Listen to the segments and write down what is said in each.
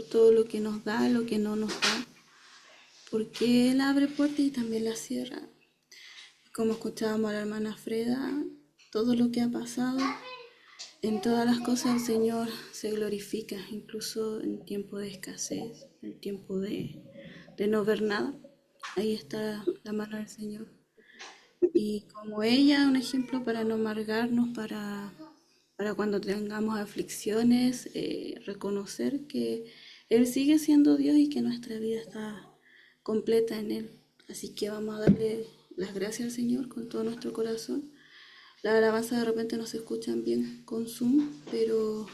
por todo lo que nos da, lo que no nos da, porque Él abre puertas y también las cierra. Como escuchábamos a la hermana Freda, todo lo que ha pasado, en todas las cosas el Señor se glorifica, incluso en tiempo de escasez, en tiempo de no ver nada. Ahí está la mano del Señor. Y como ella, un ejemplo para no amargarnos, para cuando tengamos aflicciones, reconocer que Él sigue siendo Dios y que nuestra vida está completa en Él. Así que vamos a darle las gracias al Señor con todo nuestro corazón. Las alabanzas de repente no se escuchan bien con Zoom, pero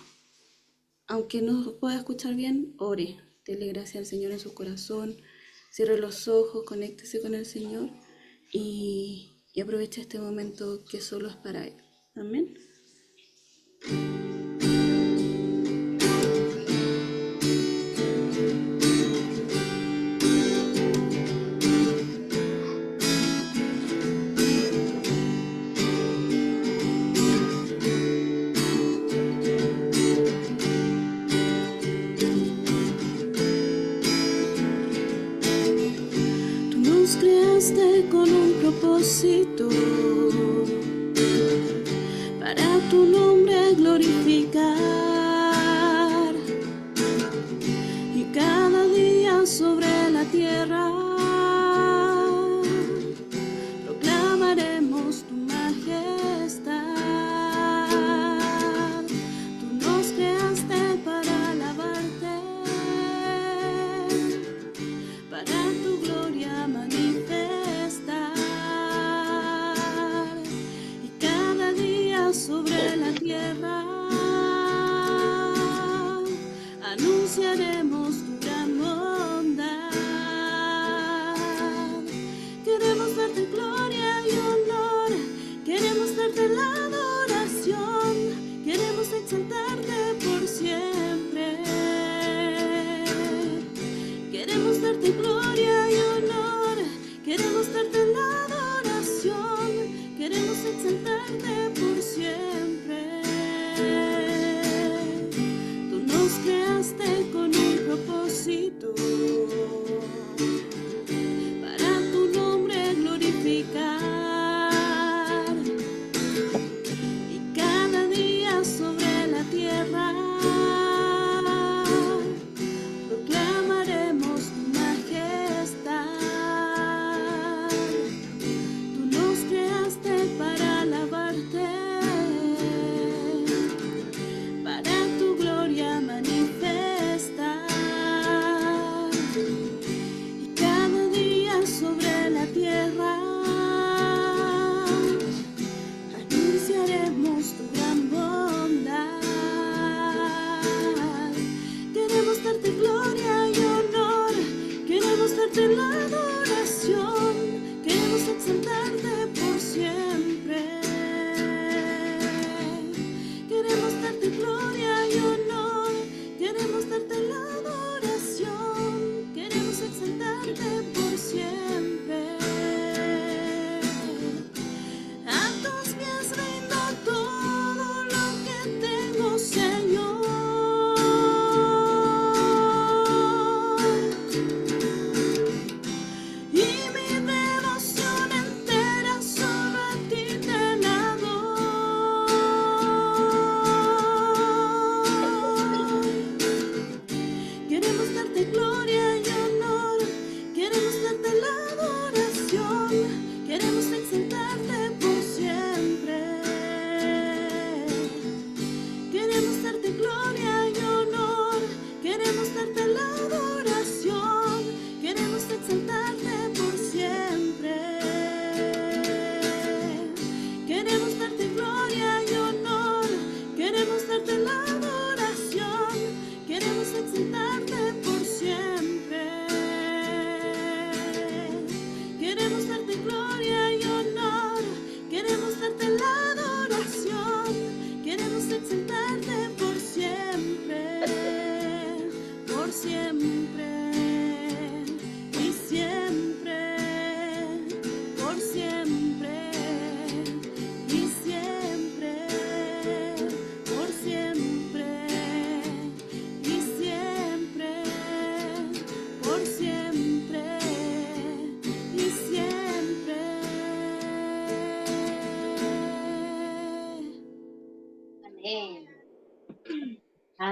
aunque no pueda escuchar bien, ore. Dele gracias al Señor en su corazón. Cierre los ojos, conéctese con el Señor y aproveche este momento que solo es para Él. Amén. Tú nos creaste con un propósito para tu nombre glorificar, y cada día sobre la tierra proclamaremos tu majestad. Tú nos creaste para alabarte, para tu gloria manifestar, y cada día sobre la tierra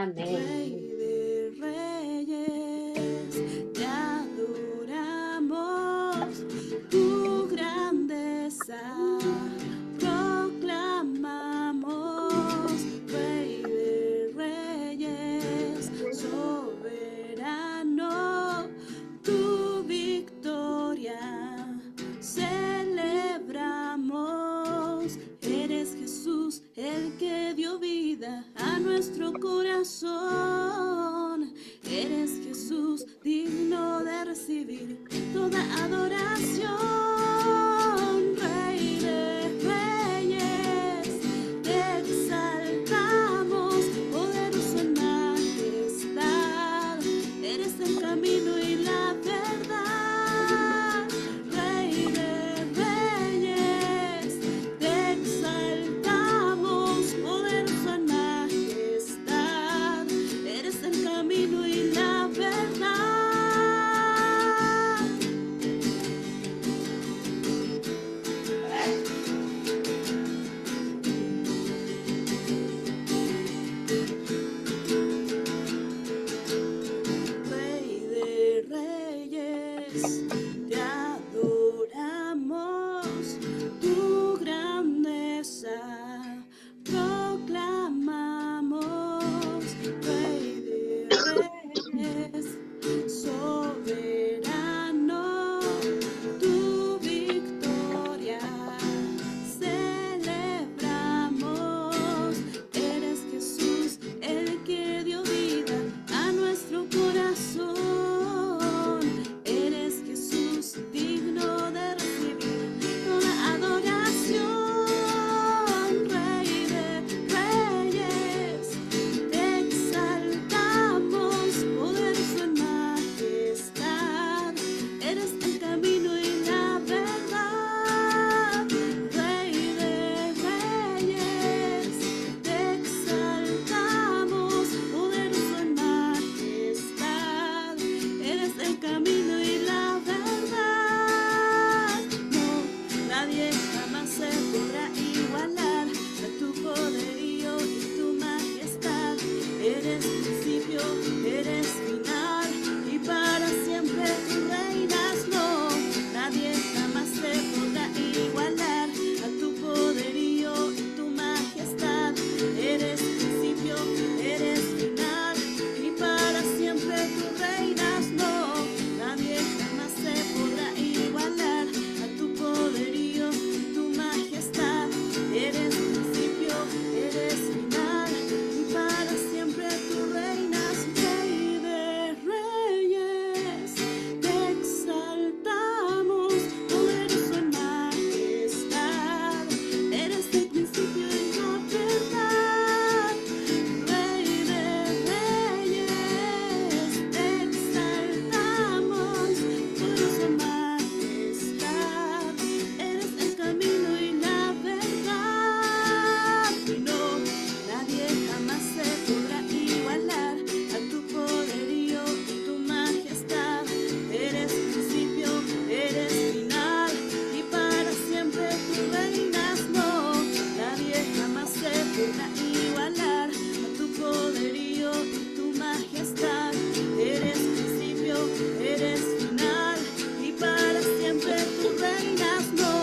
Rey de reyes, te adoramos, tu grandeza proclamamos. Rey de reyes, soberano, tu victoria celebramos. Eres Jesús, el que dio vida a nuestro corazón. Eres Jesús, digno de recibir toda adoración. Rey de reyes, te exaltamos, poderoso en majestad. Eres el camino y la verdad. Rey de reyes, te exaltamos, poderoso en majestad. Eres el camino y la verdad. Rey de reyes, te adoramos, tu grandeza proclamamos. Rey de reyes, soberano, tu victoria celebramos. Eres Jesús, el que dio vida a nuestro corazón. Eres Jesús, digno de recibir toda adoración. Rey de reyes, te exaltamos, poderoso en majestad. Eres el camino y la verdad. Rey de reyes, te exaltamos, poderoso en majestad. Eres el camino y la verdad. No, nadie jamás se podrá igualar a tu poderío y tu majestad. Eres principio, eres final, y para siempre tú reinas. No, nadie jamás se podrá igualar a tu poderío y tu majestad. Eres principio, eres final, y para siempre tú reinas. No, nadie jamás se podrá igualar a tu poderío y tu majestad. Eres principio, eres final, y para siempre tú reinas. Rey de reyes, te exaltamos, poderoso en majestad. Eres el principio y la verdad. Rey de reyes, te exaltamos, poderoso en majestad. Eres el camino y la verdad. Y no, nadie jamás se podrá igualar a tu poderío y tu majestad. Eres principio, eres final, y para siempre tú reinas. No, nadie jamás se podrá igualar a tu poderío y tu majestad. Eres principio, eres final, y para siempre tú reinas. No,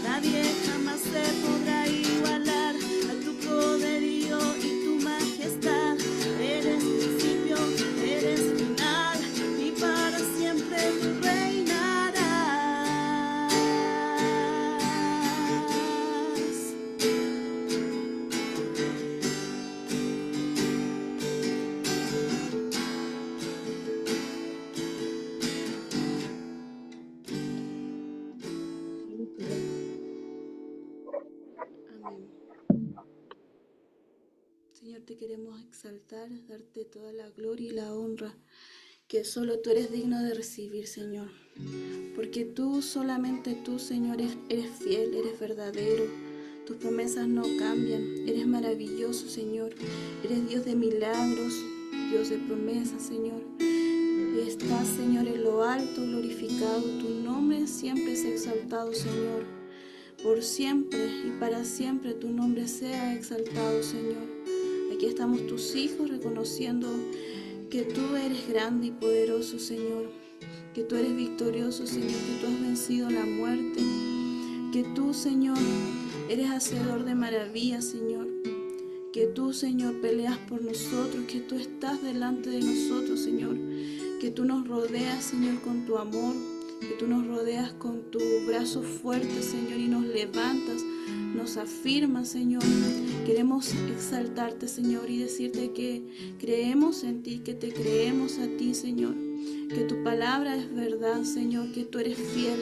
nadie jamás se podrá igualar a tu poderío y tu majestad. Eres principio, eres final, y para siempre tú reinarás. Amén. Señor, te queremos exaltar, darte toda la gloria y la honra que solo tú eres digno de recibir, Señor. Porque tú, solamente tú, Señor, eres fiel, eres verdadero. Tus promesas no cambian. Eres maravilloso, Señor. Eres Dios de milagros, Dios de promesas, Señor. Y estás, Señor, en lo alto, glorificado. Tu nombre siempre es exaltado, Señor. Por siempre y para siempre tu nombre sea exaltado, Señor. Aquí estamos tus hijos reconociendo que tú eres grande y poderoso, Señor. Que tú eres victorioso, Señor, que tú has vencido la muerte. Que tú, Señor, eres hacedor de maravillas, Señor. Que tú, Señor, peleas por nosotros, que tú estás delante de nosotros, Señor. Que tú nos rodeas, Señor, con tu amor, que tú nos rodeas con tu brazo fuerte, Señor, y nos levantas, nos afirmas, Señor. Queremos exaltarte, Señor, y decirte que creemos en ti, que te creemos a ti, Señor. Que tu palabra es verdad, Señor, que tú eres fiel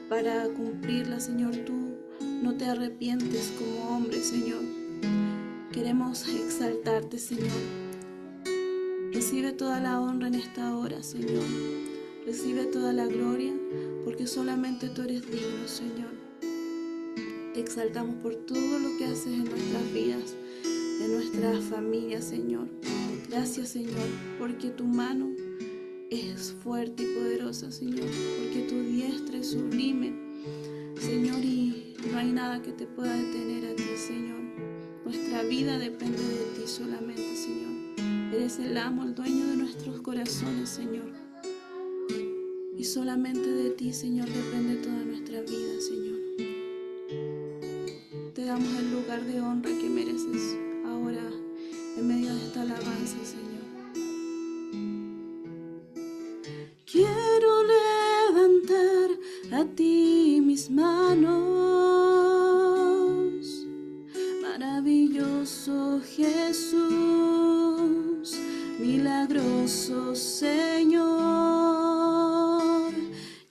para cumplirla, Señor. Tú no te arrepientes como hombre, Señor. Queremos exaltarte, Señor. Recibe toda la honra en esta hora, Señor. Recibe toda la gloria, porque solamente tú eres digno, Señor. Te exaltamos por todo lo que haces en nuestras vidas, en nuestras familias, Señor. Gracias, Señor, porque tu mano es fuerte y poderosa, Señor. Porque tu diestra es sublime, Señor, y no hay nada que te pueda detener a ti, Señor. Nuestra vida depende de ti solamente, Señor. Eres el amo, el dueño de nuestros corazones, Señor. Y solamente de ti, Señor, depende toda nuestra vida, Señor. Te damos el lugar de honra que mereces ahora en medio de esta alabanza, Señor. Quiero levantar a ti mis manos, maravilloso Jesús, milagroso Señor.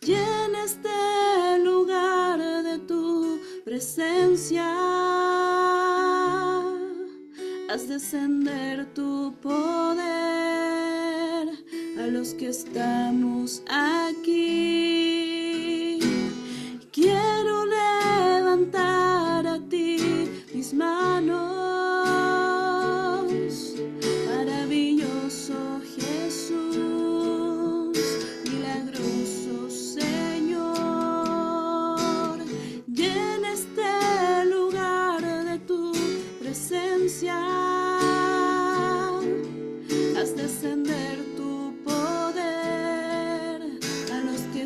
Llena este lugar de tu presencia, haz descender tu poder a los que estamos aquí. Quiero levantar a ti mis manos, maravilloso Jesús, milagroso Señor. Llena este lugar de tu presencia, haz descender tu poder a los que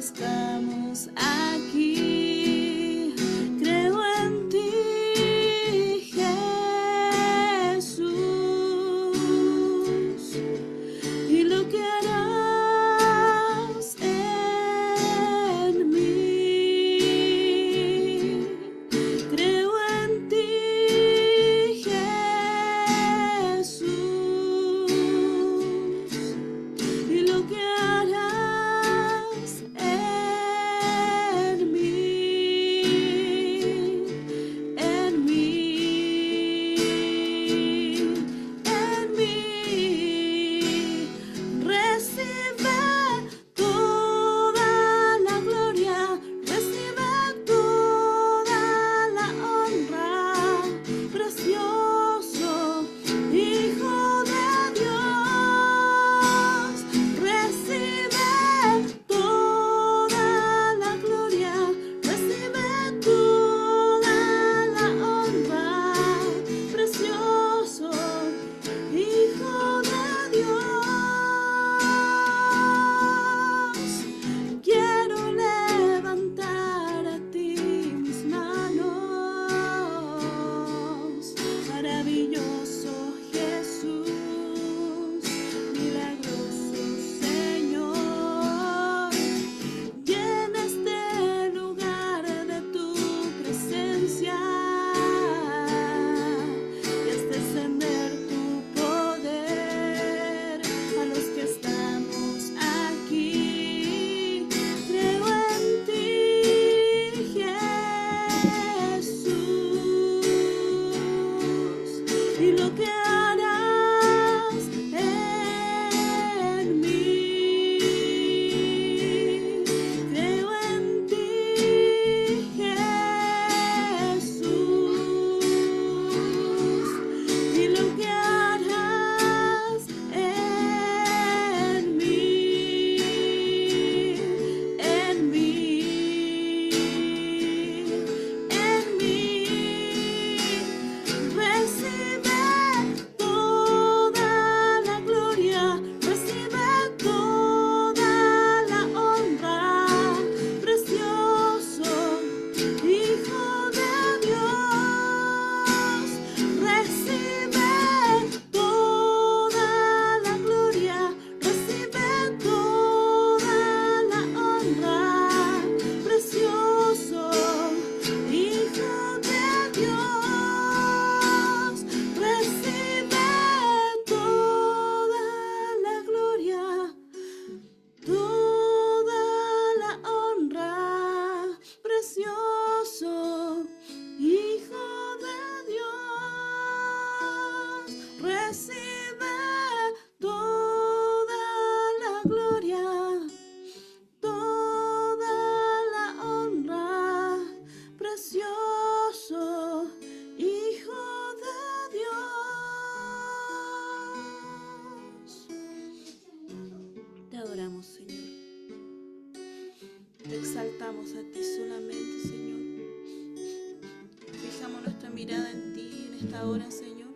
esta hora, Señor,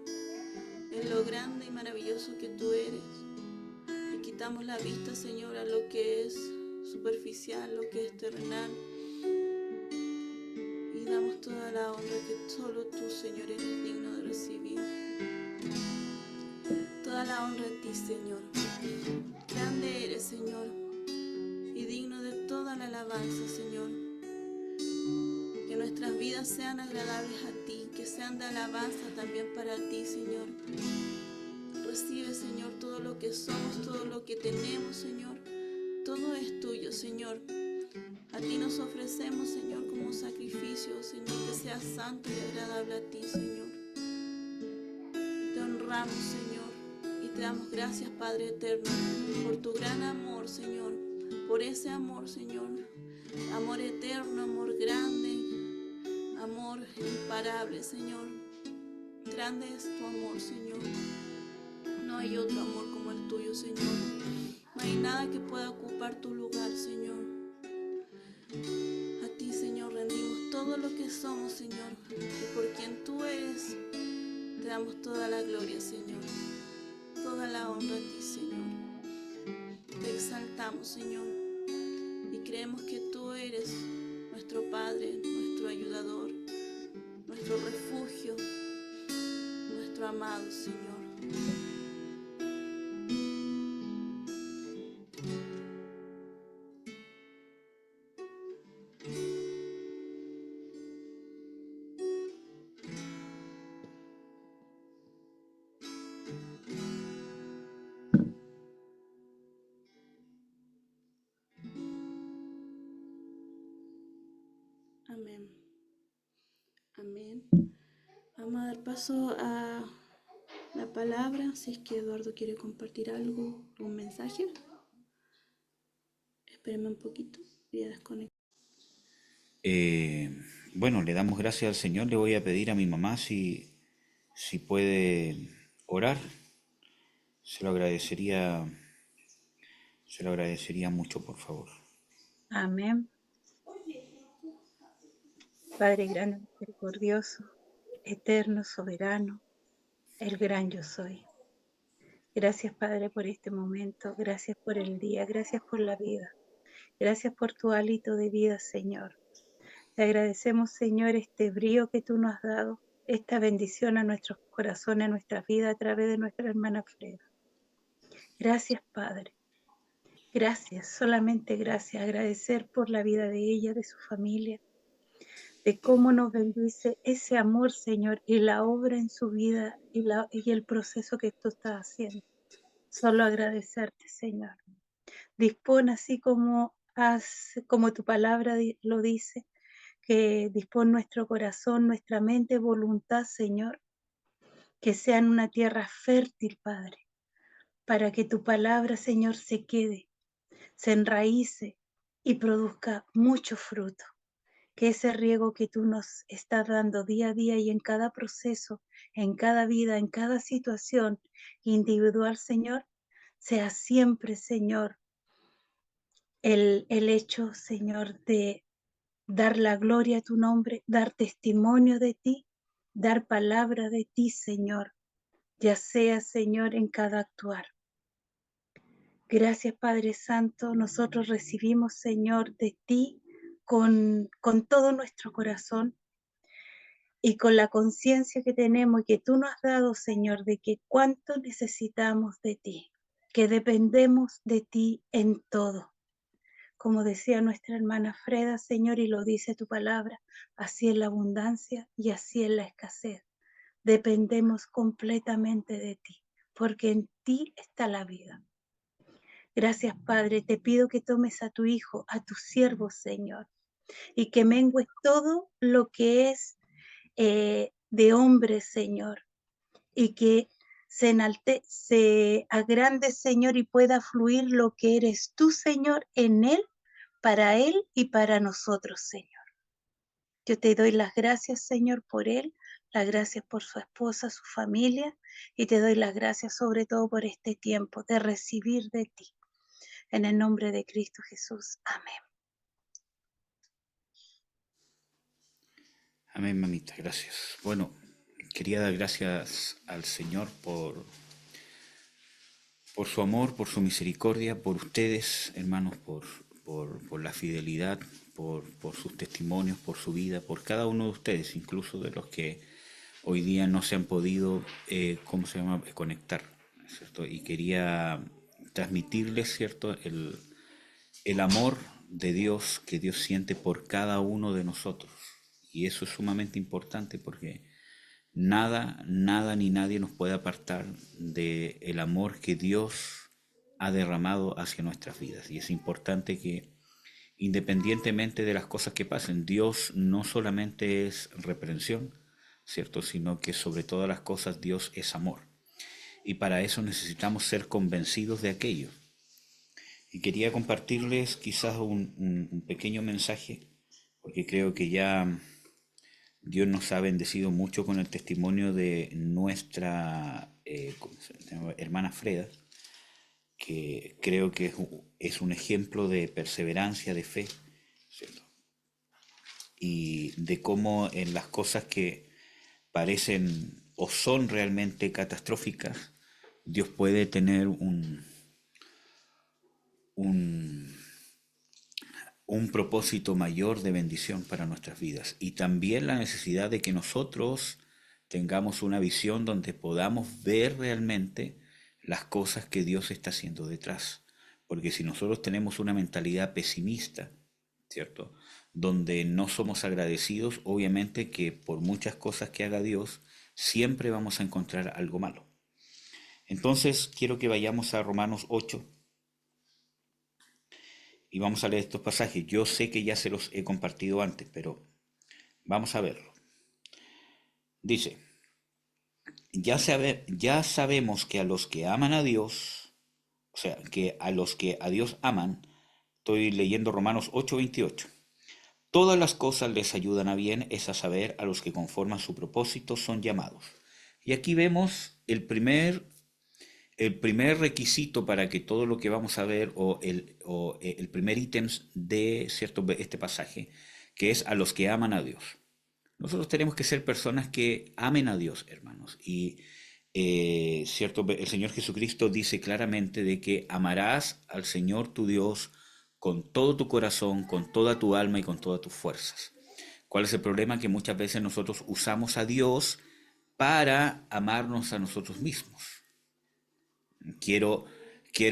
en lo grande y maravilloso que tú eres. Y quitamos la vista, Señor, a lo que es superficial, lo que es terrenal. Y damos toda la honra que solo tú, Señor, eres digno de recibir. Toda la honra a ti, Señor. Grande eres, Señor, y digno de toda la alabanza, Señor. Que nuestras vidas sean agradables a ti, que sean de alabanza también para ti, Señor. Recibe, Señor, todo lo que somos, todo lo que tenemos, Señor. Todo es tuyo, Señor. A ti nos ofrecemos, Señor, como sacrificio, Señor, que sea santo y agradable a ti, Señor. Te honramos, Señor, y te damos gracias, Padre eterno, por tu gran amor, Señor, por ese amor, Señor, amor eterno, amor grande, amor imparable, Señor. Grande es tu amor, Señor. No hay otro amor como el tuyo, Señor. No hay nada que pueda ocupar tu lugar, Señor. A ti, Señor, rendimos todo lo que somos, Señor, y por quien tú eres, te damos toda la gloria, Señor, toda la honra a ti, Señor. Te exaltamos, Señor, y creemos que tú eres nuestro Padre, nuestro ayudador, nuestro refugio, nuestro amado, Señor. Amén. Amén. Vamos a dar paso a la palabra, si es que Eduardo quiere compartir algo, un mensaje. Espérenme un poquito, voy a desconectar. Bueno, le damos gracias al Señor. Le voy a pedir a mi mamá si puede orar. Se lo agradecería, se lo agradecería mucho, por favor. Amén. Padre grande, misericordioso, eterno, soberano, el gran yo soy. Gracias, Padre, por este momento. Gracias por el día. Gracias por la vida. Gracias por tu hálito de vida, Señor. Te agradecemos, Señor, este brío que tú nos has dado, esta bendición a nuestros corazones, a nuestra vida a través de nuestra hermana Freda. Gracias, Padre. Gracias, solamente gracias. Agradecer por la vida de ella, de su familia, de cómo nos bendice ese amor, Señor, y la obra en su vida y el proceso que tú estás haciendo. Solo agradecerte, Señor. Dispón así como tu palabra lo dice, que dispone nuestro corazón, nuestra mente, voluntad, Señor, que sean una tierra fértil, Padre, para que tu palabra, Señor, se quede, se enraíce y produzca mucho fruto. Que ese riego que tú nos estás dando día a día y en cada proceso, en cada vida, en cada situación individual, Señor, sea siempre, Señor, el hecho, Señor, de dar la gloria a tu nombre, dar testimonio de ti, dar palabra de ti, Señor, ya sea, Señor, en cada actuar. Gracias, Padre Santo, nosotros recibimos, Señor, de ti con todo nuestro corazón y con la conciencia que tenemos y que tú nos has dado, Señor, de que cuánto necesitamos de ti, que dependemos de ti en todo. Como decía nuestra hermana Freda, Señor, y lo dice tu palabra, así es la abundancia y así es la escasez. Dependemos completamente de ti, porque en ti está la vida. Gracias, Padre, te pido que tomes a tu Hijo, a tu siervo, Señor, y que mengues todo lo que es de hombre, Señor, y que se agrande, Señor, y pueda fluir lo que eres tú, Señor, en Él, para Él y para nosotros, Señor. Yo te doy las gracias, Señor, por Él, las gracias por su esposa, su familia, y te doy las gracias sobre todo por este tiempo de recibir de ti. En el nombre de Cristo Jesús. Amén. Amén, mamita, gracias. Bueno, quería dar gracias al Señor por su amor, por su misericordia, por ustedes, hermanos, por la fidelidad, por sus testimonios, por su vida, por cada uno de ustedes, incluso de los que hoy día no se han podido, conectar, ¿cierto? Y quería transmitirles, ¿cierto?, el amor de Dios que Dios siente por cada uno de nosotros. Y eso es sumamente importante porque nada, nada ni nadie nos puede apartar del amor que Dios ha derramado hacia nuestras vidas. Y es importante que, independientemente de las cosas que pasen, Dios no solamente es reprensión, ¿cierto?, sino que sobre todas las cosas Dios es amor. Y para eso necesitamos ser convencidos de aquello. Y quería compartirles quizás un pequeño mensaje, porque creo que ya Dios nos ha bendecido mucho con el testimonio de nuestra ¿cómo se llama?, hermana Freda, que creo que es un ejemplo de perseverancia, de fe, ¿cierto? Y de cómo en las cosas que parecen o son realmente catastróficas, Dios puede tener un, un propósito mayor de bendición para nuestras vidas. Y también la necesidad de que nosotros tengamos una visión donde podamos ver realmente las cosas que Dios está haciendo detrás. Porque si nosotros tenemos una mentalidad pesimista, ¿cierto?, donde no somos agradecidos, obviamente que por muchas cosas que haga Dios, siempre vamos a encontrar algo malo. Entonces, quiero que vayamos a Romanos 8 y vamos a leer estos pasajes. Yo sé que ya se los he compartido antes, pero vamos a verlo. Dice, ya sabemos que a los que aman a Dios, o sea, que a los que a Dios aman, estoy leyendo Romanos 8:28. Todas las cosas les ayudan a bien, es a saber, a los que conforman su propósito son llamados. Y aquí vemos el primer requisito para que todo lo que vamos a ver, o el primer ítem de este pasaje, que es a los que aman a Dios. Nosotros tenemos que ser personas que amen a Dios, hermanos. Y el Señor Jesucristo dice claramente de que amarás al Señor tu Dios con todo tu corazón, con toda tu alma y con todas tus fuerzas. ¿Cuál es el problema? Que muchas veces nosotros usamos a Dios para amarnos a nosotros mismos. Quiero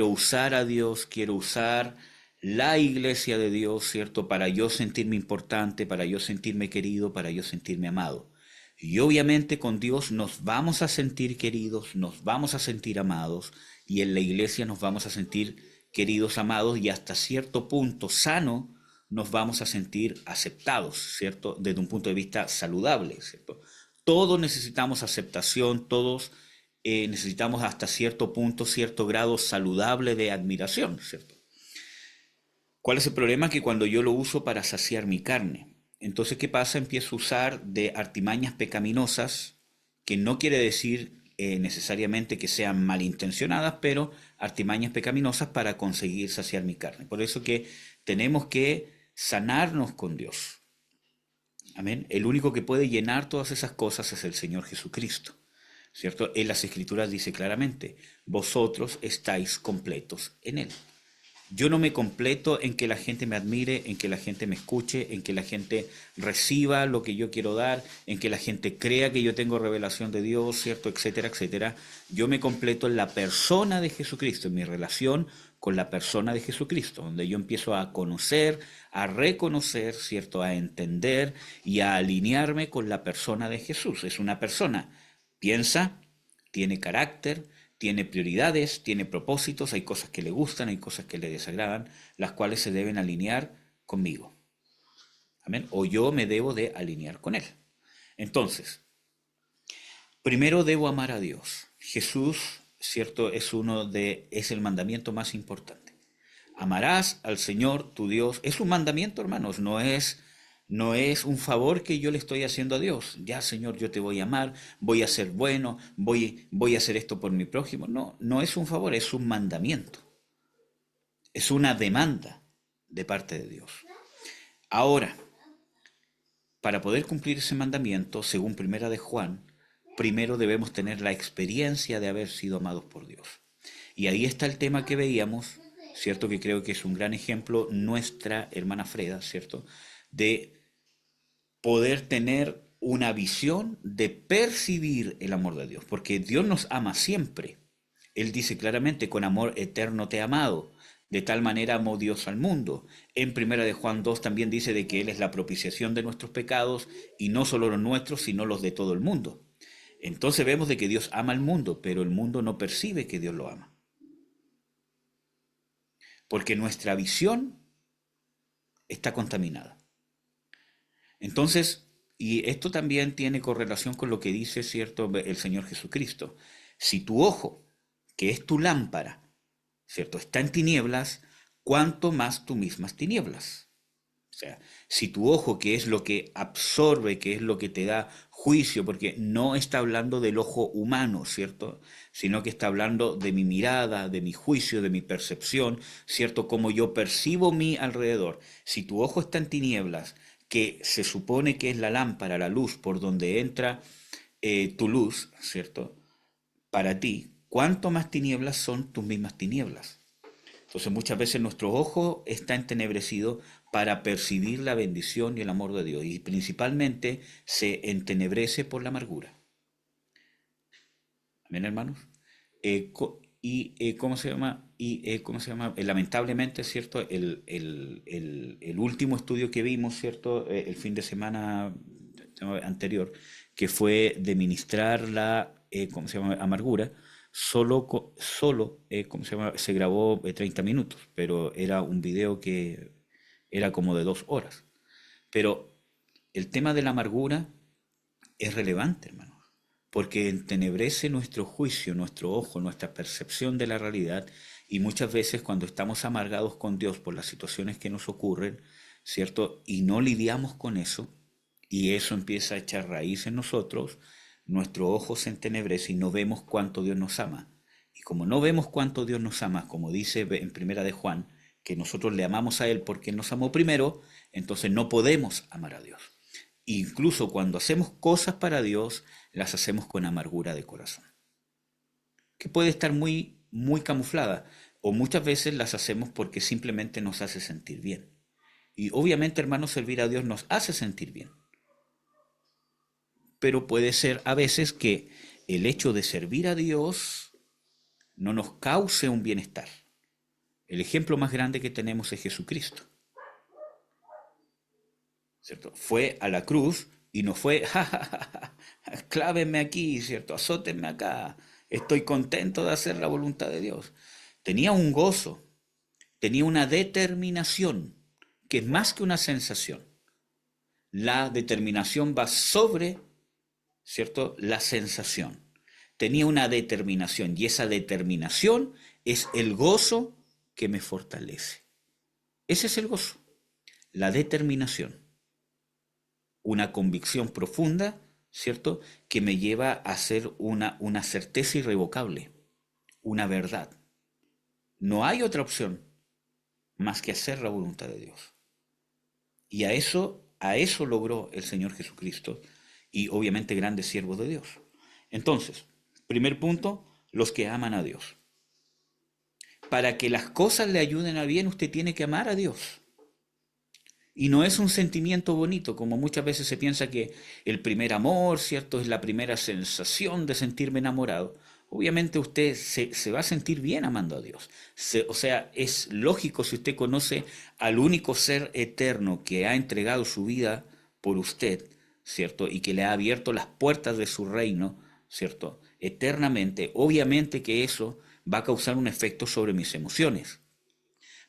usar a Dios, quiero usar la iglesia de Dios, ¿cierto?, para yo sentirme importante, para yo sentirme querido, para yo sentirme amado. Y obviamente con Dios nos vamos a sentir queridos, nos vamos a sentir amados, y en la iglesia nos vamos a sentir queridos, amados, y hasta cierto punto sano nos vamos a sentir aceptados, ¿cierto?, desde un punto de vista saludable, ¿cierto? Todos necesitamos aceptación, todos necesitamos hasta cierto punto, cierto grado saludable de admiración, ¿cierto? ¿Cuál es el problema? Que cuando yo lo uso para saciar mi carne, entonces, ¿qué pasa? Empiezo a usar de artimañas pecaminosas, que no quiere decir necesariamente que sean malintencionadas, pero artimañas pecaminosas para conseguir saciar mi carne. Por eso que tenemos que sanarnos con Dios. Amén. El único que puede llenar todas esas cosas es el Señor Jesucristo, ¿cierto? En las Escrituras dice claramente, vosotros estáis completos en Él. Yo no me completo en que la gente me admire, en que la gente me escuche, en que la gente reciba lo que yo quiero dar, en que la gente crea que yo tengo revelación de Dios, ¿cierto?, etcétera, etcétera. Yo me completo en la persona de Jesucristo, en mi relación con la persona de Jesucristo, donde yo empiezo a conocer, a reconocer, ¿cierto?, a entender y a alinearme con la persona de Jesús. Es una persona, piensa, tiene carácter, tiene prioridades, tiene propósitos, hay cosas que le gustan, hay cosas que le desagradan, las cuales se deben alinear conmigo. Amén. O yo me debo de alinear con Él. Entonces, primero debo amar a Dios. Jesús, ¿cierto?, es el mandamiento más importante. Amarás al Señor tu Dios. Es un mandamiento, hermanos, no es un favor que yo le estoy haciendo a Dios. Ya, Señor, yo te voy a amar, voy a ser bueno, voy a hacer esto por mi prójimo. No, no es un favor, es un mandamiento. Es una demanda de parte de Dios. Ahora, para poder cumplir ese mandamiento, según Primera de Juan, primero debemos tener la experiencia de haber sido amados por Dios. Y ahí está el tema que veíamos, ¿cierto? Que creo que es un gran ejemplo, nuestra hermana Freda, ¿cierto? De poder tener una visión de percibir el amor de Dios, porque Dios nos ama siempre. Él dice claramente, con amor eterno te he amado, de tal manera amó Dios al mundo. En primera de Juan 2 también dice de que Él es la propiciación de nuestros pecados, y no solo los nuestros, sino los de todo el mundo. Entonces vemos de que Dios ama al mundo, pero el mundo no percibe que Dios lo ama. Porque nuestra visión está contaminada. Entonces, y esto también tiene correlación con lo que dice, ¿cierto?, el Señor Jesucristo. Si tu ojo, que es tu lámpara, ¿cierto?, está en tinieblas, ¿cuánto más tú mismas tinieblas? O sea, si tu ojo, que es lo que absorbe, que es lo que te da juicio, porque no está hablando del ojo humano, ¿cierto? Sino que está hablando de mi mirada, de mi juicio, de mi percepción, ¿cierto? Como yo percibo mi alrededor. Si tu ojo está en tinieblas, que se supone que es la lámpara, la luz por donde entra tu luz, ¿cierto? Para ti, ¿cuánto más tinieblas son tus mismas tinieblas? Entonces muchas veces nuestro ojo está entenebrecido para percibir la bendición y el amor de Dios, y principalmente se entenebrece por la amargura. Amén, hermanos. ¿Cómo se llama? ¿Cómo se llama? Lamentablemente, ¿cierto? El último estudio que vimos, ¿cierto? El fin de semana anterior, que fue de ministrar la, ¿cómo se llama? Amargura, ¿cómo se llama? Se grabó 30 minutos, pero era un video que era como de 2 horas. Pero el tema de la amargura es relevante, hermano, porque entenebrece nuestro juicio, nuestro ojo, nuestra percepción de la realidad, y muchas veces cuando estamos amargados con Dios por las situaciones que nos ocurren, ¿cierto? Y no lidiamos con eso, y eso empieza a echar raíz en nosotros, nuestro ojo se entenebrece y no vemos cuánto Dios nos ama. Y como no vemos cuánto Dios nos ama, como dice en primera de Juan, que nosotros le amamos a Él porque Él nos amó primero, entonces no podemos amar a Dios. Incluso cuando hacemos cosas para Dios, las hacemos con amargura de corazón, que puede estar muy, muy camuflada, o muchas veces las hacemos porque simplemente nos hace sentir bien. Y obviamente, hermanos, servir a Dios nos hace sentir bien. Pero puede ser a veces que el hecho de servir a Dios no nos cause un bienestar. El ejemplo más grande que tenemos es Jesucristo, ¿cierto? Fue a la cruz y no fue, ja, ja, ja, ja, clávenme aquí, ¿cierto? Azótenme acá, estoy contento de hacer la voluntad de Dios. Tenía un gozo, tenía una determinación, que es más que una sensación. La determinación va sobre, ¿cierto?, la sensación. Tenía una determinación, y esa determinación es el gozo que me fortalece. Ese es el gozo, la determinación. Una convicción profunda, ¿cierto?, que me lleva a ser una certeza irrevocable, una verdad. No hay otra opción más que hacer la voluntad de Dios. Y a eso logró el Señor Jesucristo, y obviamente grandes siervos de Dios. Entonces, primer punto, los que aman a Dios. Para que las cosas le ayuden a bien, usted tiene que amar a Dios. Y no es un sentimiento bonito, como muchas veces se piensa que el primer amor, ¿cierto?, es la primera sensación de sentirme enamorado. Obviamente usted se va a sentir bien amando a Dios. O sea, es lógico si usted conoce al único ser eterno que ha entregado su vida por usted, ¿cierto?, y que le ha abierto las puertas de su reino, ¿cierto?, eternamente. Obviamente que eso va a causar un efecto sobre mis emociones.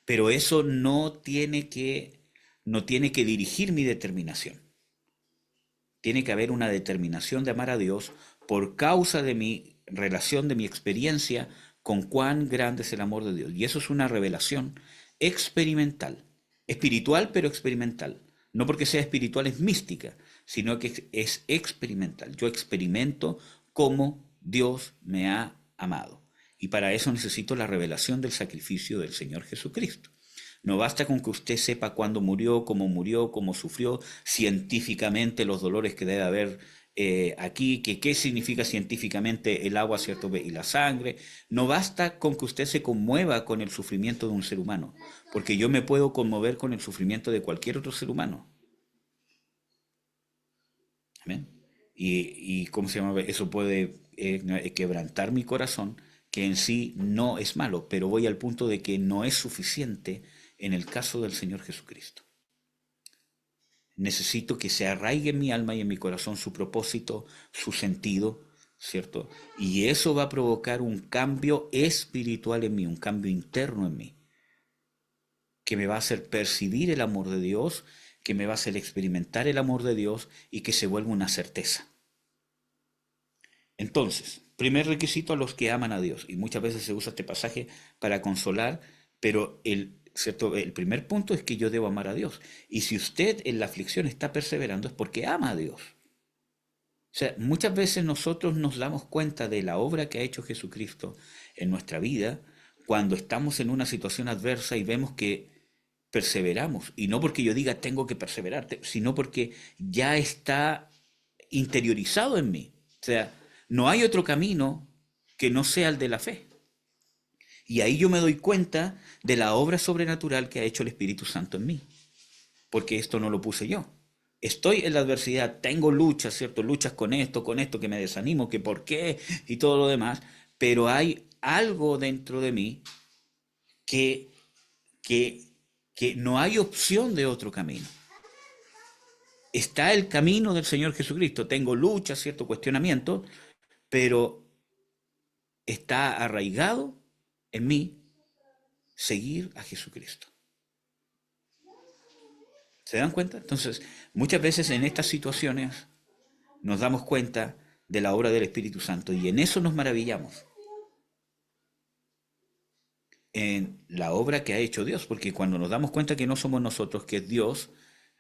Pero eso no tiene que dirigir mi determinación. Tiene que haber una determinación de amar a Dios por causa de mi relación, de mi experiencia con cuán grande es el amor de Dios. Y eso es una revelación experimental, espiritual pero experimental. No porque sea espiritual es mística, sino que es experimental. Yo experimento cómo Dios me ha amado. Y para eso necesito la revelación del sacrificio del Señor Jesucristo. No basta con que usted sepa cuándo murió, cómo sufrió científicamente los dolores que debe haber aquí, que qué significa científicamente el agua, ¿cierto? Y la sangre. No basta con que usted se conmueva con el sufrimiento de un ser humano, porque yo me puedo conmover con el sufrimiento de cualquier otro ser humano. Amén. Y ¿cómo se llama? Eso puede quebrantar mi corazón, que en sí no es malo, pero voy al punto de que no es suficiente en el caso del Señor Jesucristo. Necesito que se arraigue en mi alma y en mi corazón su propósito, su sentido, ¿cierto? Y eso va a provocar un cambio espiritual en mí, un cambio interno en mí, que me va a hacer percibir el amor de Dios, que me va a hacer experimentar el amor de Dios y que se vuelva una certeza. Entonces, primer requisito a los que aman a Dios, y muchas veces se usa este pasaje para consolar, pero ¿cierto? El primer punto es que yo debo amar a Dios. Y si usted en la aflicción está perseverando es porque ama a Dios. O sea, muchas veces nosotros nos damos cuenta de la obra que ha hecho Jesucristo en nuestra vida cuando estamos en una situación adversa y vemos que perseveramos. Y no porque yo diga tengo que perseverar, sino porque ya está interiorizado en mí. O sea, no hay otro camino que no sea el de la fe. Y ahí yo me doy cuenta de la obra sobrenatural que ha hecho el Espíritu Santo en mí. Porque esto no lo puse yo. Estoy en la adversidad, tengo luchas, ¿cierto? Luchas con esto, que me desanimo, que por qué y todo lo demás. Pero hay algo dentro de mí que, que, que no hay opción de otro camino. Está el camino del Señor Jesucristo. Tengo luchas, cierto cuestionamiento, pero está arraigado en mí seguir a Jesucristo. ¿Se dan cuenta? Entonces, muchas veces en estas situaciones nos damos cuenta de la obra del Espíritu Santo y en eso nos maravillamos, en la obra que ha hecho Dios, porque cuando nos damos cuenta que no somos nosotros, que es Dios,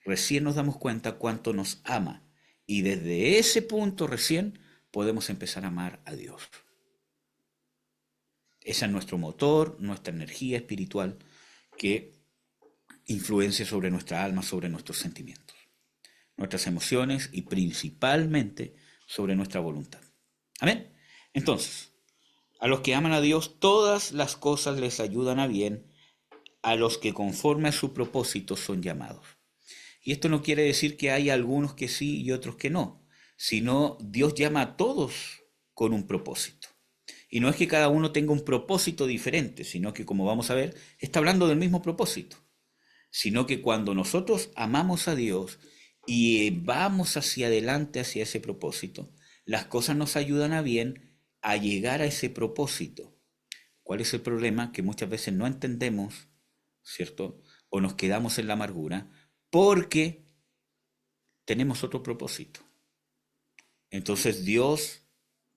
recién nos damos cuenta cuánto nos ama y desde ese punto recién podemos empezar a amar a Dios. Ese es nuestro motor, nuestra energía espiritual que influencia sobre nuestra alma, sobre nuestros sentimientos, nuestras emociones y principalmente sobre nuestra voluntad. Amén. Entonces, a los que aman a Dios, todas las cosas les ayudan a bien, a los que conforme a su propósito son llamados. Y esto no quiere decir que hay algunos que sí y otros que no, sino Dios llama a todos con un propósito. Y no es que cada uno tenga un propósito diferente, sino que, como vamos a ver, está hablando del mismo propósito. Sino que cuando nosotros amamos a Dios y vamos hacia adelante hacia ese propósito, las cosas nos ayudan a bien a llegar a ese propósito. ¿Cuál es el problema? Que muchas veces no entendemos, ¿cierto? O nos quedamos en la amargura porque tenemos otro propósito. Entonces Dios,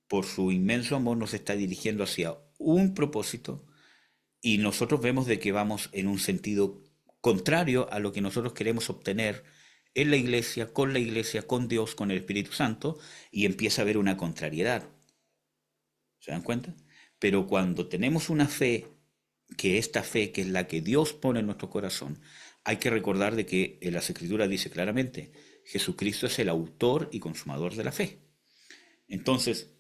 por su inmenso amor, nos está dirigiendo hacia un propósito y nosotros vemos de que vamos en un sentido contrario a lo que nosotros queremos obtener en la iglesia, con Dios, con el Espíritu Santo, y empieza a haber una contrariedad. ¿Se dan cuenta? Pero cuando tenemos una fe, que esta fe, que es la que Dios pone en nuestro corazón, hay que recordar de que en las Escrituras dice claramente, Jesucristo es el autor y consumador de la fe. Entonces,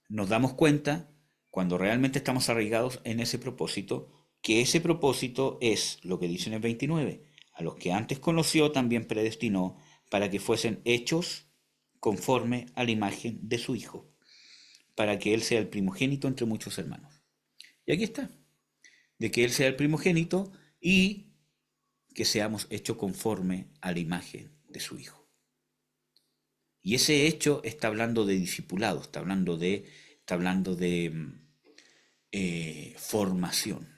nos damos cuenta, cuando realmente estamos arraigados en ese propósito, que ese propósito es lo que dice en el 29, a los que antes conoció también predestinó para que fuesen hechos conforme a la imagen de su Hijo, para que Él sea el primogénito entre muchos hermanos. Y aquí está, de que Él sea el primogénito y que seamos hechos conforme a la imagen de su Hijo. Y ese hecho está hablando de discipulado, está hablando de formación.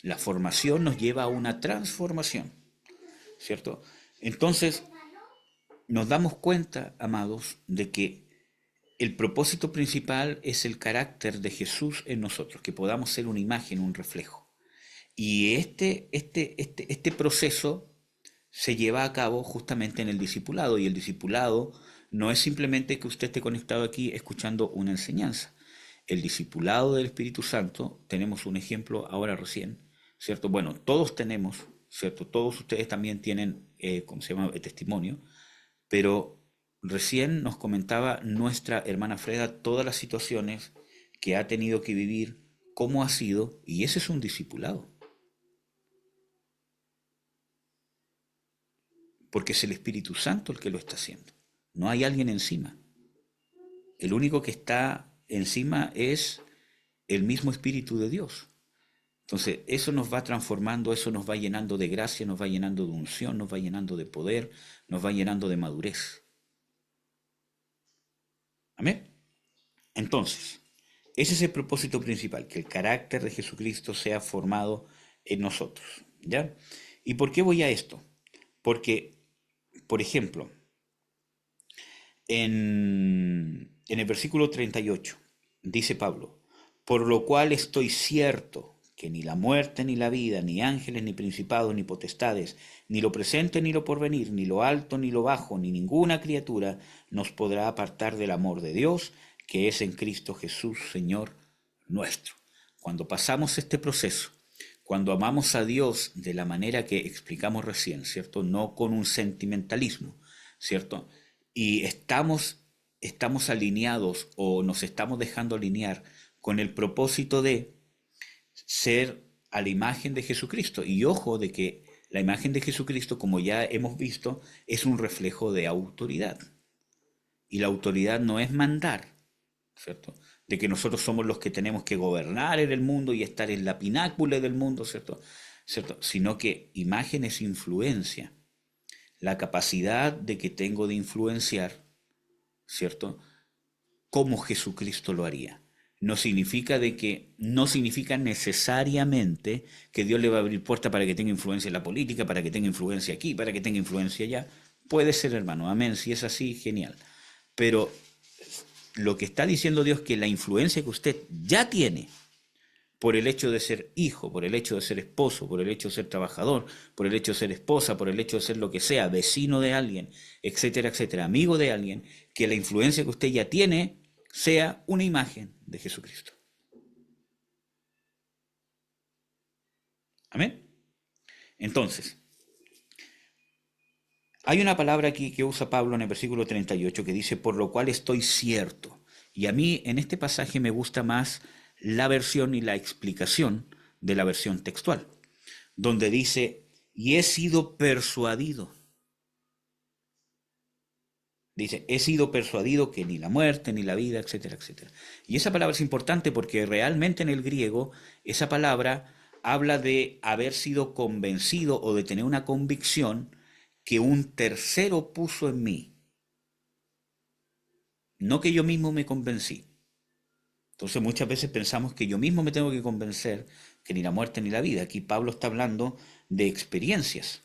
La formación nos lleva a una transformación, ¿cierto? Entonces, nos damos cuenta, amados, de que el propósito principal es el carácter de Jesús en nosotros, que podamos ser una imagen, un reflejo. Y este proceso se lleva a cabo justamente en el discipulado, y el discipulado no es simplemente que usted esté conectado aquí escuchando una enseñanza. El discipulado del Espíritu Santo, tenemos un ejemplo ahora recién, ¿cierto? Bueno, todos tenemos, ¿cierto? Todos ustedes también tienen, ¿cómo se llama?, el testimonio, Pero recién nos comentaba nuestra hermana Freda todas las situaciones que ha tenido que vivir, cómo ha sido, y ese es un discipulado. Porque es el Espíritu Santo el que lo está haciendo. No hay alguien encima. El único que está encima es el mismo Espíritu de Dios. Entonces, eso nos va transformando, eso nos va llenando de gracia, nos va llenando de unción, nos va llenando de poder, nos va llenando de madurez. Amén. Entonces, ese es el propósito principal, que el carácter de Jesucristo sea formado en nosotros. ¿Ya? ¿Y por qué voy a esto? Porque, por ejemplo, en el versículo 38 dice Pablo, por lo cual estoy cierto que ni la muerte, ni la vida, ni ángeles, ni principados, ni potestades, ni lo presente, ni lo porvenir, ni lo alto, ni lo bajo, ni ninguna criatura nos podrá apartar del amor de Dios, que es en Cristo Jesús, Señor nuestro. Cuando pasamos este proceso, cuando amamos a Dios de la manera que explicamos recién, ¿cierto? No con un sentimentalismo, ¿cierto? Y estamos alineados o nos estamos dejando alinear con el propósito de ser a la imagen de Jesucristo. Y ojo de que la imagen de Jesucristo, como ya hemos visto, es un reflejo de autoridad. Y la autoridad no es mandar, ¿cierto? De que nosotros somos los que tenemos que gobernar en el mundo y estar en la pinácula del mundo, ¿cierto? ¿Cierto? Sino que imagen es influencia. La capacidad de que tengo de influenciar, ¿cierto? Como Jesucristo lo haría. No significa necesariamente que Dios le va a abrir puertas para que tenga influencia en la política, para que tenga influencia aquí, para que tenga influencia allá. Puede ser, hermano, amén, si es así, genial. Pero lo que está diciendo Dios es que la influencia que usted ya tiene, por el hecho de ser hijo, por el hecho de ser esposo, por el hecho de ser trabajador, por el hecho de ser esposa, por el hecho de ser lo que sea, vecino de alguien, etcétera, etcétera, amigo de alguien, que la influencia que usted ya tiene sea una imagen de Jesucristo. Amén. Entonces, hay una palabra aquí que usa Pablo en el versículo 38 que dice, por lo cual estoy cierto. Y a mí en este pasaje me gusta más la versión y la explicación de la versión textual, donde dice, y he sido persuadido. Dice, he sido persuadido que ni la muerte, ni la vida, etcétera, etcétera. Y esa palabra es importante porque realmente en el griego esa palabra habla de haber sido convencido o de tener una convicción que un tercero puso en mí. No que yo mismo me convencí. Entonces muchas veces pensamos que yo mismo me tengo que convencer que ni la muerte ni la vida. Aquí Pablo está hablando de experiencias.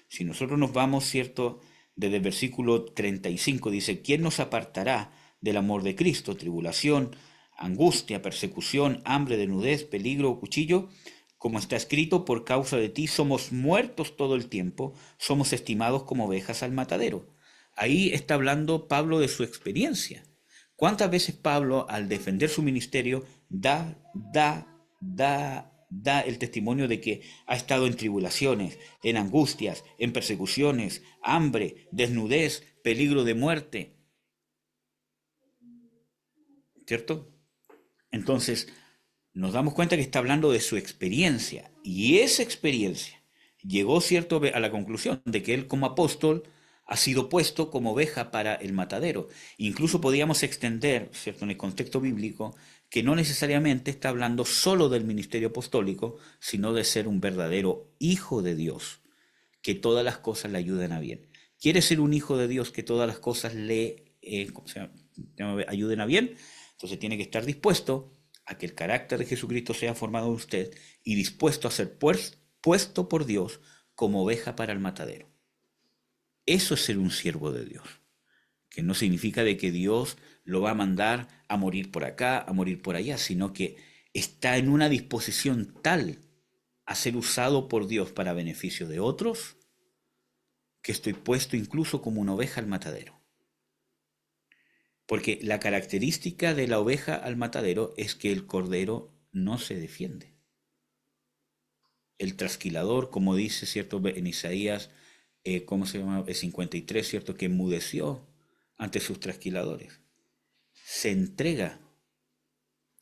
Si nosotros nos vamos, ¿cierto? Desde el versículo 35 dice, ¿quién nos apartará del amor de Cristo? Tribulación, angustia, persecución, hambre, desnudez, peligro o cuchillo. Como está escrito, por causa de ti somos muertos todo el tiempo, somos estimados como ovejas al matadero. Ahí está hablando Pablo de su experiencia. ¿Cuántas veces Pablo, al defender su ministerio, da el testimonio de que ha estado en tribulaciones, en angustias, en persecuciones, hambre, desnudez, peligro de muerte? ¿Cierto? Entonces, nos damos cuenta que está hablando de su experiencia. Y esa experiencia llegó, ¿cierto?, a la conclusión de que él como apóstol ha sido puesto como oveja para el matadero. Incluso podíamos extender, ¿cierto?, en el contexto bíblico, que no necesariamente está hablando solo del ministerio apostólico, sino de ser un verdadero hijo de Dios, que todas las cosas le ayuden a bien. ¿Quiere ser un hijo de Dios que todas las cosas le ayuden a bien? Entonces tiene que estar dispuesto a que el carácter de Jesucristo sea formado en usted y dispuesto a ser puesto por Dios como oveja para el matadero. Eso es ser un siervo de Dios, que no significa de que Dios lo va a mandar a morir por acá, a morir por allá, sino que está en una disposición tal a ser usado por Dios para beneficio de otros, que estoy puesto incluso como una oveja al matadero. Porque la característica de la oveja al matadero es que el cordero no se defiende. El trasquilador, como dice, ¿cierto?, en Isaías ¿cómo se llama? 53, ¿cierto? Que enmudeció ante sus trasquiladores. Se entrega.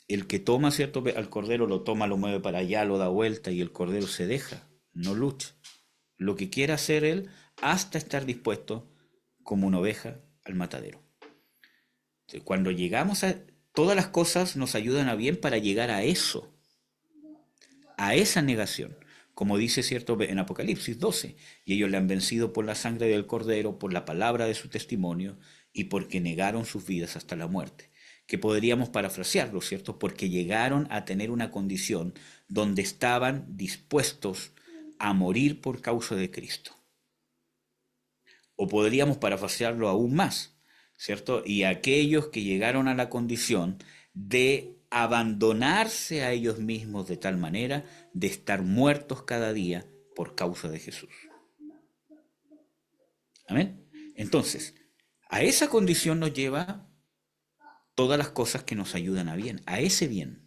El que toma, ¿cierto? Al cordero lo toma, lo mueve para allá, lo da vuelta y el cordero se deja, no lucha. Lo que quiera hacer él hasta estar dispuesto como una oveja al matadero. Entonces, cuando llegamos a... Todas las cosas nos ayudan a bien para llegar a eso, a esa negación. Como dice, ¿cierto? En Apocalipsis 12, y ellos le han vencido por la sangre del cordero, por la palabra de su testimonio y porque negaron sus vidas hasta la muerte. Que podríamos parafrasearlo, ¿cierto? Porque llegaron a tener una condición donde estaban dispuestos a morir por causa de Cristo. O podríamos parafrasearlo aún más, ¿cierto? Y aquellos que llegaron a la condición de abandonarse a ellos mismos de tal manera de estar muertos cada día por causa de Jesús. Amén. Entonces, a esa condición nos lleva todas las cosas que nos ayudan a bien, a ese bien.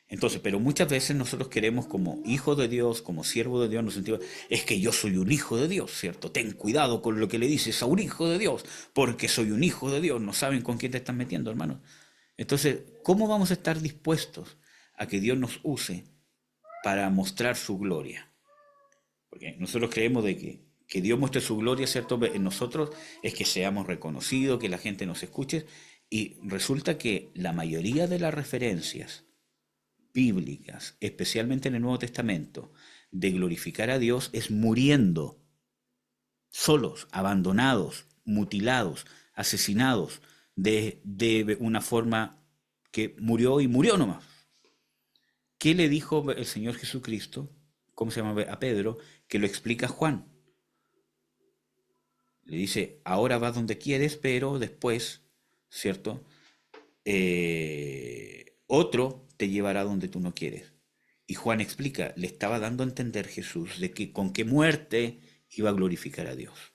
Entonces, pero muchas veces nosotros queremos como hijo de Dios, como siervo de Dios, nos sentimos, es que yo soy un hijo de Dios, ¿cierto? Ten cuidado con lo que le dices a un hijo de Dios, porque soy un hijo de Dios, no saben con quién te están metiendo, hermano. Entonces, ¿cómo vamos a estar dispuestos a que Dios nos use para mostrar su gloria? Porque nosotros creemos de que Dios muestre su gloria, ¿cierto? En nosotros es que seamos reconocidos, que la gente nos escuche, y resulta que la mayoría de las referencias bíblicas, especialmente en el Nuevo Testamento, de glorificar a Dios es muriendo, solos, abandonados, mutilados, asesinados, de una forma que murió y murió nomás. ¿Qué le dijo el Señor Jesucristo? ¿Cómo se llama? A Pedro, que lo explica Juan. Le dice, ahora vas donde quieres, pero después, ¿cierto? Otro te llevará donde tú no quieres. Y Juan explica, le estaba dando a entender Jesús de que con qué muerte iba a glorificar a Dios.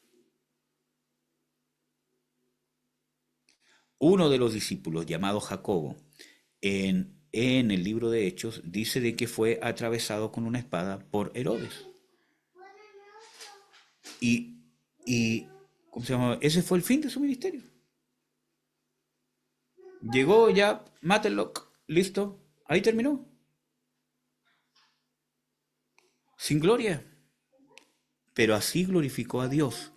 Uno de los discípulos, llamado Jacobo, en el libro de Hechos, dice de que fue atravesado con una espada por Herodes. Y ¿cómo se llama? Ese fue el fin de su ministerio. Llegó ya, mátenlo, listo, ahí terminó. Sin gloria. Pero así glorificó a Dios,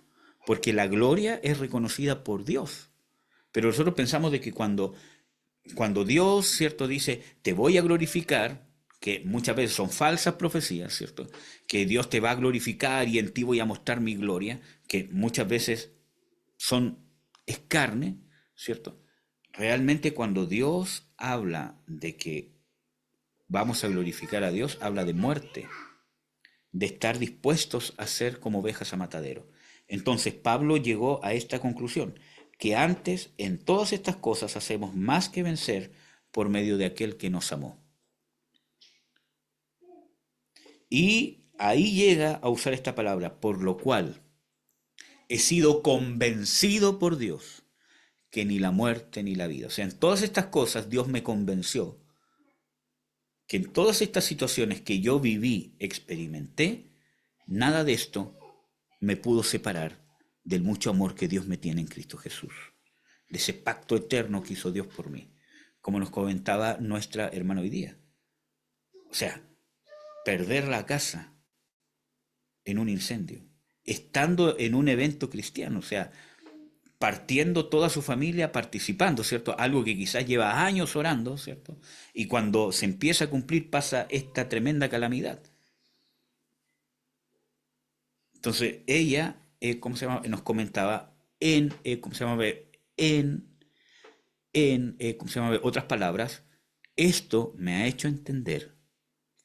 porque la gloria es reconocida por Dios. Pero nosotros pensamos de que cuando Dios, ¿cierto?, dice, te voy a glorificar, que muchas veces son falsas profecías, ¿cierto?, que Dios te va a glorificar y en ti voy a mostrar mi gloria, que muchas veces es carne, ¿cierto? Realmente cuando Dios habla de que vamos a glorificar a Dios, habla de muerte, de estar dispuestos a ser como ovejas a matadero. Entonces Pablo llegó a esta conclusión, que antes en todas estas cosas hacemos más que vencer por medio de aquel que nos amó. Y ahí llega a usar esta palabra, por lo cual he sido convencido por Dios que ni la muerte ni la vida. O sea, en todas estas cosas Dios me convenció que en todas estas situaciones que yo viví, experimenté, nada de esto me pudo separar del mucho amor que Dios me tiene en Cristo Jesús, de ese pacto eterno que hizo Dios por mí, como nos comentaba nuestra hermana hoy día. O sea, perder la casa en un incendio, estando en un evento cristiano, o sea, partiendo toda su familia, participando, ¿cierto? Algo que quizás lleva años orando, ¿cierto? Y cuando se empieza a cumplir pasa esta tremenda calamidad. Entonces ella, ¿cómo se llama? Nos comentaba ¿cómo se llama? ¿Cómo se llama? Otras palabras, esto me ha hecho entender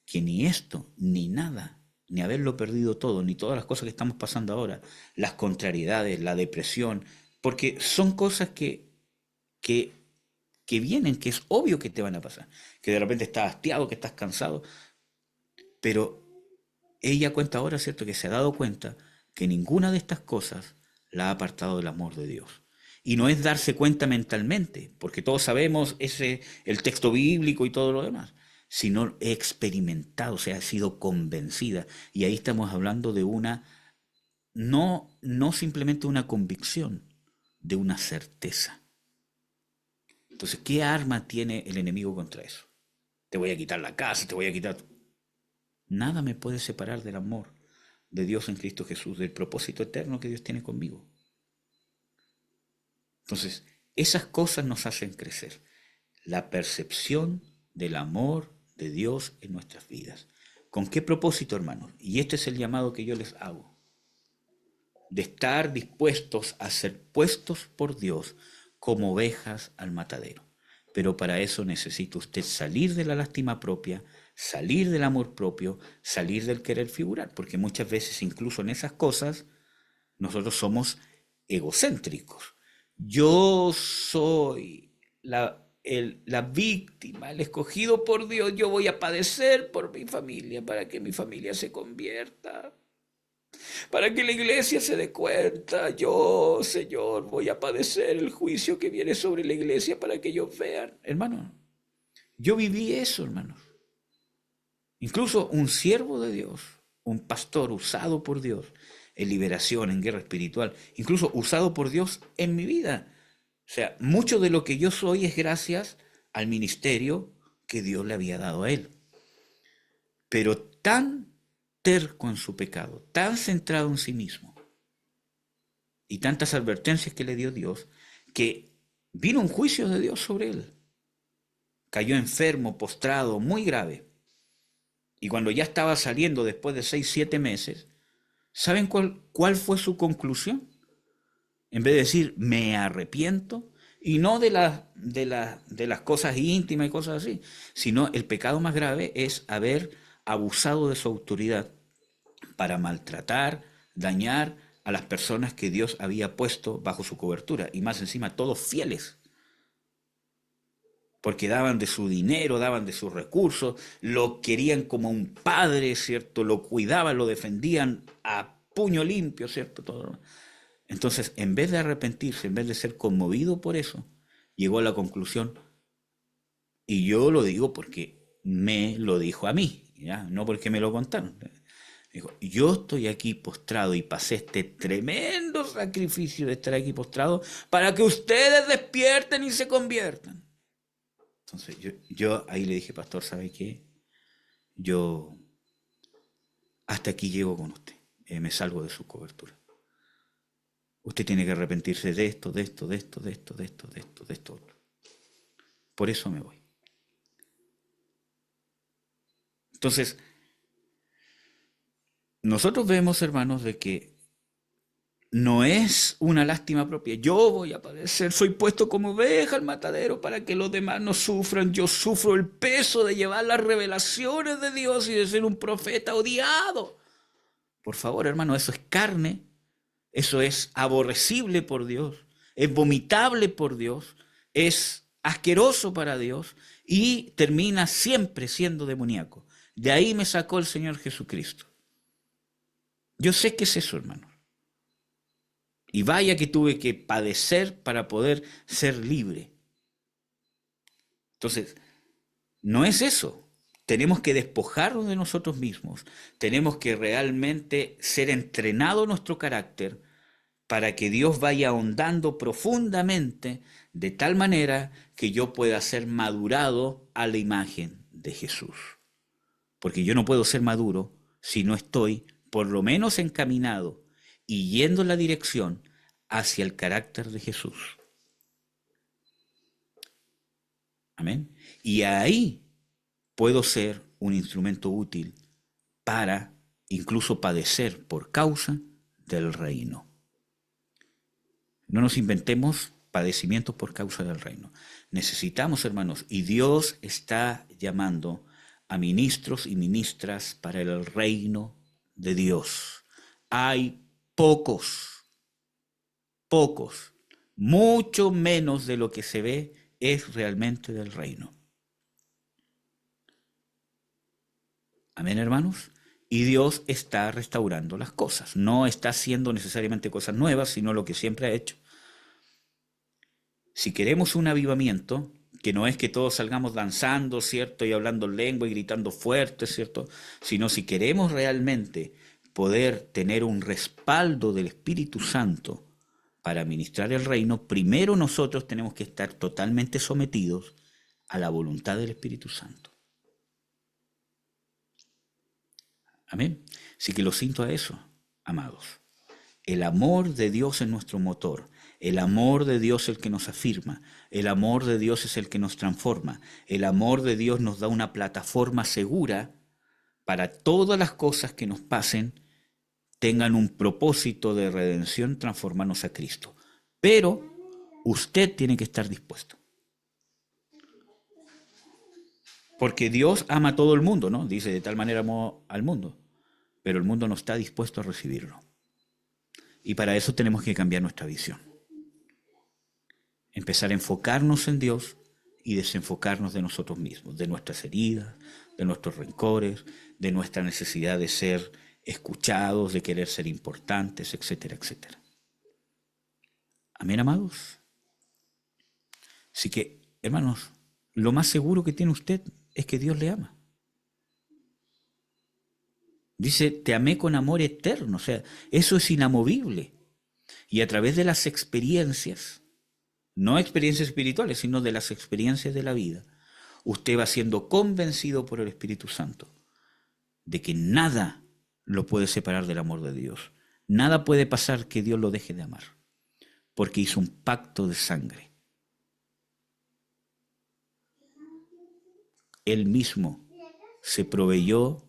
que ni esto, ni nada, ni haberlo perdido todo, ni todas las cosas que estamos pasando ahora, las contrariedades, la depresión, porque son cosas que vienen, que es obvio que te van a pasar, que de repente estás hastiado, que estás cansado, pero ella cuenta ahora, ¿cierto?, que se ha dado cuenta que ninguna de estas cosas la ha apartado del amor de Dios. Y no es darse cuenta mentalmente, porque todos sabemos el texto bíblico y todo lo demás, sino he experimentado, o sea, ha sido convencida. Y ahí estamos hablando de una no simplemente una convicción, de una certeza. Entonces, ¿qué arma tiene el enemigo contra eso? Te voy a quitar la casa, te voy a quitar... Nada me puede separar del amor de Dios en Cristo Jesús, del propósito eterno que Dios tiene conmigo. Entonces, esas cosas nos hacen crecer. La percepción del amor de Dios en nuestras vidas. ¿Con qué propósito, hermanos? Y este es el llamado que yo les hago. De estar dispuestos a ser puestos por Dios como ovejas al matadero. Pero para eso necesita usted salir de la lástima propia, salir del amor propio, salir del querer figurar, porque muchas veces incluso en esas cosas nosotros somos egocéntricos. Yo soy la víctima, el escogido por Dios, yo voy a padecer por mi familia para que mi familia se convierta. Para que la iglesia se dé cuenta, yo, Señor, voy a padecer el juicio que viene sobre la iglesia para que ellos vean. Hermano, yo viví eso, hermanos. Incluso un siervo de Dios, un pastor usado por Dios en liberación, en guerra espiritual, incluso usado por Dios en mi vida. O sea, mucho de lo que yo soy es gracias al ministerio que Dios le había dado a él. Pero tan terco en su pecado, tan centrado en sí mismo, y tantas advertencias que le dio Dios, que vino un juicio de Dios sobre él. Cayó enfermo, postrado, muy grave. Y cuando ya estaba saliendo después de 6, 7 meses, ¿saben cuál fue su conclusión? En vez de decir, me arrepiento, y no de las cosas íntimas y cosas así, sino el pecado más grave es haber abusado de su autoridad para maltratar, dañar a las personas que Dios había puesto bajo su cobertura, y más encima todos fieles, porque daban de su dinero, daban de sus recursos, lo querían como un padre, ¿cierto? Lo cuidaban, lo defendían a puño limpio, ¿cierto? Todo. Entonces, en vez de arrepentirse, en vez de ser conmovido por eso, llegó a la conclusión, y yo lo digo porque me lo dijo a mí, ¿ya? No porque me lo contaron. Dijo, yo estoy aquí postrado y pasé este tremendo sacrificio de estar aquí postrado para que ustedes despierten y se conviertan. Entonces yo ahí le dije, pastor, ¿sabe qué? Yo hasta aquí llego con usted, me salgo de su cobertura. Usted tiene que arrepentirse de esto, de esto, de esto, de esto, de esto, de esto, de esto otro. Por eso me voy. Entonces, nosotros vemos, hermanos, de que no es una lástima propia. Yo voy a padecer, soy puesto como oveja al matadero para que los demás no sufran. Yo sufro el peso de llevar las revelaciones de Dios y de ser un profeta odiado. Por favor, hermano, eso es carne, eso es aborrecible por Dios, es vomitable por Dios, es asqueroso para Dios y termina siempre siendo demoníaco. De ahí me sacó el Señor Jesucristo. Yo sé que es eso, hermano. Y vaya que tuve que padecer para poder ser libre. Entonces, no es eso. Tenemos que despojarnos de nosotros mismos. Tenemos que realmente ser entrenado nuestro carácter para que Dios vaya ahondando profundamente de tal manera que yo pueda ser madurado a la imagen de Jesús. Porque yo no puedo ser maduro si no estoy por lo menos encaminado y yendo en la dirección hacia el carácter de Jesús. Amén. Y ahí puedo ser un instrumento útil para incluso padecer por causa del reino. No nos inventemos padecimientos por causa del reino. Necesitamos, hermanos, y Dios está llamando a ministros y ministras para el reino de Dios. Hay pocos, mucho menos de lo que se ve es realmente del reino. Amén, hermanos. Y Dios está restaurando las cosas. No está haciendo necesariamente cosas nuevas, sino lo que siempre ha hecho. Si queremos un avivamiento, que no es que todos salgamos danzando, ¿cierto? Y hablando en lengua y gritando fuerte, ¿cierto? Sino si queremos realmente poder tener un respaldo del Espíritu Santo para ministrar el reino, primero nosotros tenemos que estar totalmente sometidos a la voluntad del Espíritu Santo. Amén. Así que los invito a eso, amados. El amor de Dios es nuestro motor. El amor de Dios es el que nos afirma. El amor de Dios es el que nos transforma. El amor de Dios nos da una plataforma segura para todas las cosas que nos pasen tengan un propósito de redención, transformarnos a Cristo. Pero usted tiene que estar dispuesto. Porque Dios ama a todo el mundo, ¿no? Dice, de tal manera amó al mundo. Pero el mundo no está dispuesto a recibirlo. Y para eso tenemos que cambiar nuestra visión. Empezar a enfocarnos en Dios y desenfocarnos de nosotros mismos, de nuestras heridas, de nuestros rencores, de nuestra necesidad de ser escuchados, de querer ser importantes, etcétera, etcétera. Amén, amados. Así que, hermanos, lo más seguro que tiene usted es que Dios le ama. Dice, te amé con amor eterno, o sea, eso es inamovible. Y a través de las experiencias, no experiencias espirituales, sino de las experiencias de la vida, usted va siendo convencido por el Espíritu Santo de que nada lo puede separar del amor de Dios. Nada puede pasar que Dios lo deje de amar, porque hizo un pacto de sangre. Él mismo se proveyó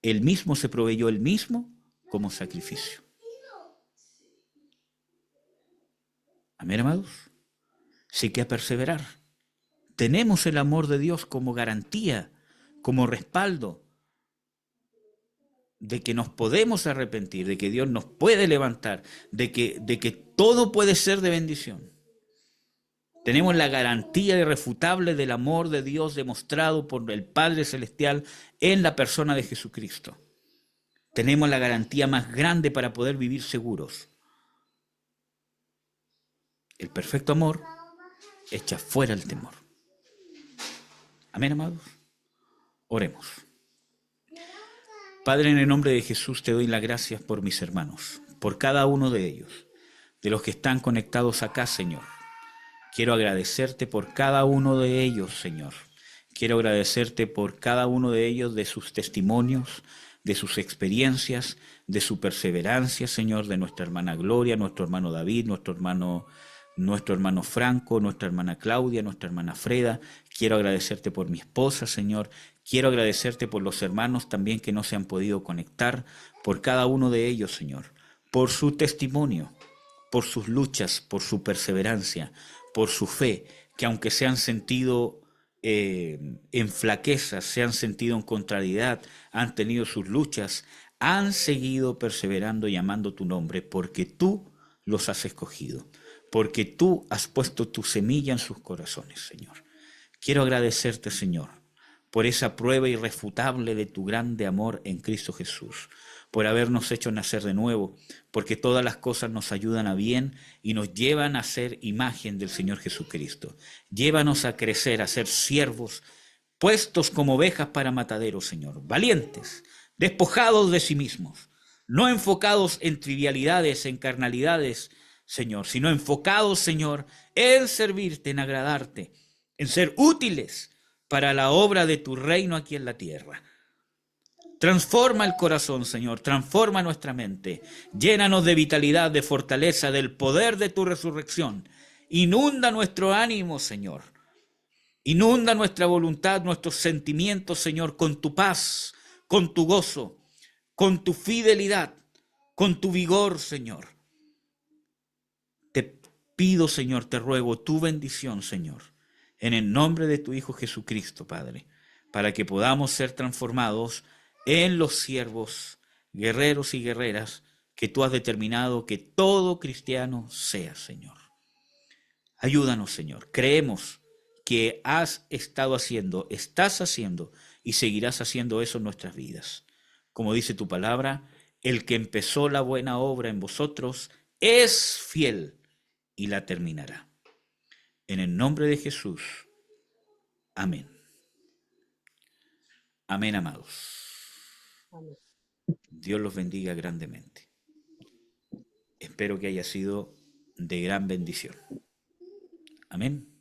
él mismo como sacrificio. Amén, amados. Sí que a perseverar. Tenemos el amor de Dios como garantía, como respaldo de que nos podemos arrepentir, de que Dios nos puede levantar, de que todo puede ser de bendición. Tenemos la garantía irrefutable del amor de Dios demostrado por el Padre Celestial en la persona de Jesucristo. Tenemos la garantía más grande para poder vivir seguros. El perfecto amor echa fuera el temor. Amén, amados. Oremos. Padre, en el nombre de Jesús te doy las gracias por mis hermanos, por cada uno de ellos, de los que están conectados acá, Señor. Quiero agradecerte por cada uno de ellos, Señor. Quiero agradecerte por cada uno de ellos, de sus testimonios, de sus experiencias, de su perseverancia, Señor, de nuestra hermana Gloria, nuestro hermano David, nuestro hermano Franco, nuestra hermana Claudia, nuestra hermana Freda. Quiero agradecerte por mi esposa, Señor. Quiero agradecerte por los hermanos también que no se han podido conectar, por cada uno de ellos, Señor, por su testimonio, por sus luchas, por su perseverancia, por su fe, que aunque se han sentido en flaqueza, se han sentido en contrariedad, han tenido sus luchas, han seguido perseverando y amando tu nombre, porque tú los has escogido, porque tú has puesto tu semilla en sus corazones, Señor. Quiero agradecerte, Señor, por esa prueba irrefutable de tu grande amor en Cristo Jesús, por habernos hecho nacer de nuevo, porque todas las cosas nos ayudan a bien y nos llevan a ser imagen del Señor Jesucristo. Llévanos a crecer, a ser siervos, puestos como ovejas para matadero, Señor, valientes, despojados de sí mismos, no enfocados en trivialidades, en carnalidades, Señor, sino enfocados, Señor, en servirte, en agradarte, en ser útiles para la obra de tu reino aquí en la tierra. Transforma el corazón, Señor, transforma nuestra mente, llénanos de vitalidad, de fortaleza, del poder de tu resurrección. Inunda nuestro ánimo, Señor. Inunda nuestra voluntad, nuestros sentimientos, Señor, con tu paz, con tu gozo, con tu fidelidad, con tu vigor, Señor. Te pido, Señor, te ruego tu bendición, Señor, en el nombre de tu Hijo Jesucristo, Padre, para que podamos ser transformados en los siervos, guerreros y guerreras que tú has determinado que todo cristiano sea, Señor. Ayúdanos, Señor. Creemos que has estado haciendo, estás haciendo y seguirás haciendo eso en nuestras vidas. Como dice tu palabra, el que empezó la buena obra en vosotros es fiel y la terminará. En el nombre de Jesús. Amén. Amén, amados. Amén. Dios los bendiga grandemente. Espero que haya sido de gran bendición. Amén.